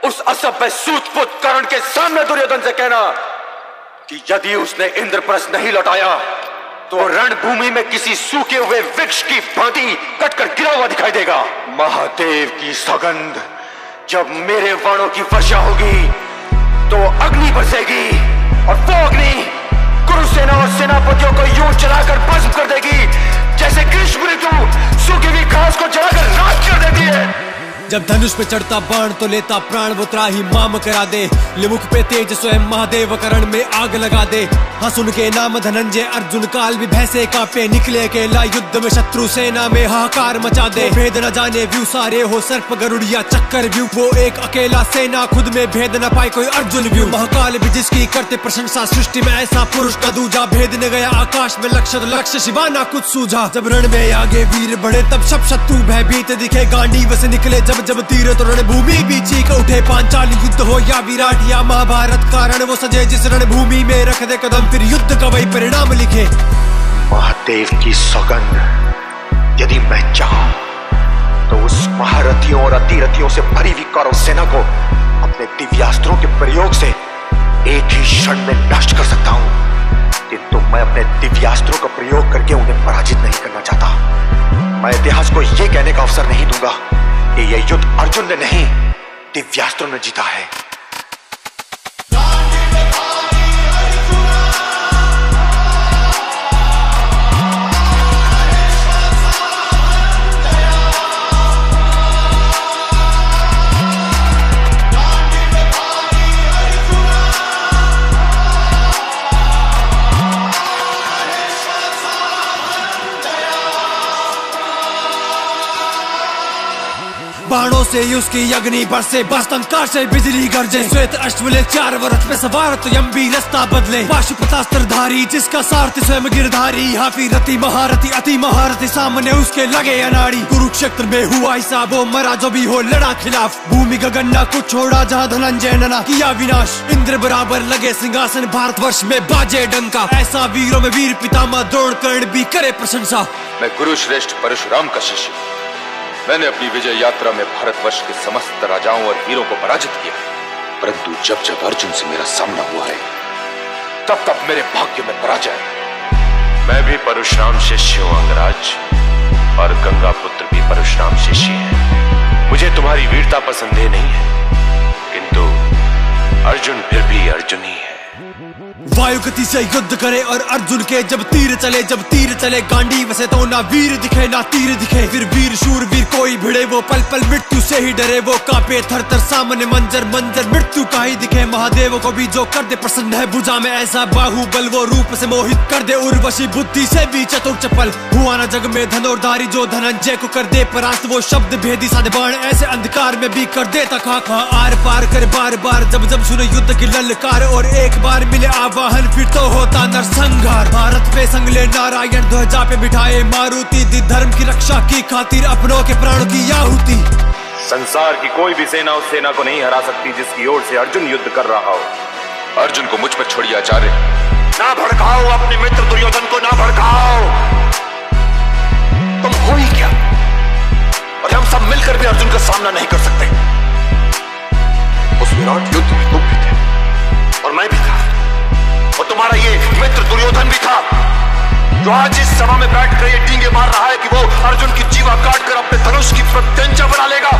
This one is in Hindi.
उस असभ्य सूतपुत कर्ण के सामने दुर्योधन से कहना कि यदि उसने इंद्रप्रस्थ नहीं लौटाया तो रणभूमि में किसी सूखे हुए वृक्ष की भांति कटकर गिरा हुआ दिखाई देगा। महादेव की सौगंध, जब मेरे बाणों की वर्षा होगी तो अग्नि बरसेगी और वो अग्नि कुरुसेना और सेनापतियों को यूं जलाकर भस्म कर देगी जैसे ग्रीष्म ऋतु सूखी हुई घास को जलाकर राख कर देती है। जब धनुष पे चढ़ता बाण तो लेता प्राण वो त्राही माम करा दे, लिमुख पे तेज स्वयं महादेव करण में आग लगा दे। हाँ सुन के नाम धनंजय अर्जुन काल भी भैसे कांपे, निकले अकेला युद्ध में शत्रु सेना में हाहाकार मचा दे। भेद न जाने व्यू सारे हो सर्प गरुड़िया चक्कर व्यू, वो एक अकेला सेना खुद में भेद न पाए कोई अर्जुन व्यू। महाकाल भी जिसकी करते प्रशंसा, सृष्टि में ऐसा पुरुष का दूजा। भेद न गया आकाश में लक्ष्य, तो लक्ष्य शिवाना कुछ सूझा। जब रण में आगे वीर बढ़े तब सब शत्रु भयभीत दिखे, गांडीव से निकले जब तीर तो रणभूमि भी चीख उठे। पांचाल युद्ध हो या विराट या महाभारत का रण वो सजे जिस रणभूमि में रख दे कदम, फिर युद्ध का वही परिणाम लिखे। महादेव की सौगंध, यदि मैं चाहूं तो उस महारथियों और अतिरथियों से भरी हुई कौरव सेना को अपने दिव्यास्त्रों के प्रयोग से एक ही क्षण में नष्ट कर सकता हूं, किंतु मैं अपने दिव्यास्त्रों का प्रयोग करके उन्हें पराजित नहीं करना चाहता। मैं इतिहास को यह कहने का अवसर नहीं दूंगा कि यह युद्ध अर्जुन ने नहीं दिव्यास्त्रों ने जीता है। बाणों से उसकी अग्नि बरसे, बस्तंकार से बिजली गरजे। श्वेत अश्वले 4 वरथ पे सवार तो यम्बी रास्ता बदले। पाशुपतास्त्रधारी जिसका सारथी स्वयं गिरधारी, हाफी रति महारथी अति महारथी सामने उसके लगे अनाड़ी। कुरुक्षेत्र में हुआ हिसाब वो मरा जो भी हो लड़ा खिलाफ, भूमि गगन ना कुछ छोड़ा जहाँ धनंजय ने किया विनाश। इंद्र बराबर लगे सिंहासन भारतवर्ष में बाजे डंका, ऐसा वीरों में वीर पितामह द्रोण कर्ण भी करे प्रशंसा। मैं गुरु श्रेष्ठ परशुराम का शिष्य, मैंने अपनी विजय यात्रा में भारतवर्ष के समस्त राजाओं और वीरों को पराजित किया, परंतु जब जब अर्जुन से मेरा सामना हुआ है तब तब मेरे भाग्य में पराजय। मैं भी परशुराम शिष्य हूं अंगराज, और गंगा पुत्र भी परशुराम शिष्य है। मुझे तुम्हारी वीरता पर संदेह नहीं है, किंतु अर्जुन फिर भी अर्जुन ही है। वायु गति से युद्ध करे और अर्जुन के जब तीर चले गांडीव से तो ना वीर दिखे ना तीर दिखे। फिर वीर शूर वीर कोई भिड़े, वो पल पल मृत्यु से ही डरे। वो कांपे थर थर सामने मंजर मृत्यु का ही दिखे। महादेव को भी जो कर दे प्रसन्न है, भुजा में ऐसा बाहुबल वो रूप से मोहित कर दे। उर्वशी बुद्धि से भी चतुर चपल, हुआ ना जग में धनुर्धारी जो धनंजय को कर दे परास्त। वो शब्द भेदी साधे बाण ऐसे अंधकार में भी कर दे खा आर पार कर बार बार। जब जब सुने युद्ध की ललकार और एक बार मिले आवाहन, फिर तो होता नरसंहार। भारत पे संगले नारायण ध्वजा पे बिठाए मारुति, दी धर्म की रक्षा की खातिर अपनों के प्राणों की आहुति। संसार की कोई भी सेना उस सेना को नहीं हरा सकती जिसकी ओर से अर्जुन युद्ध कर रहा हो। अर्जुन को मुझ पर छोड़िए आचार्य। ना भड़काओ अपने मित्र दुर्योधन को, ना भड़काओ। तुम हो ही क्या, और हम सब मिलकर भी अर्जुन का सामना नहीं कर सकते। उस विराट युद्ध में तुम भी थे और मैं भी था, और तुम्हारा ये मित्र दुर्योधन भी था, जो आज इस सभा में बैठकर ये डींगे मार रहा है कि वो अर्जुन की जीवा काट कर अपने धनुष की प्रत्यंचा बना लेगा।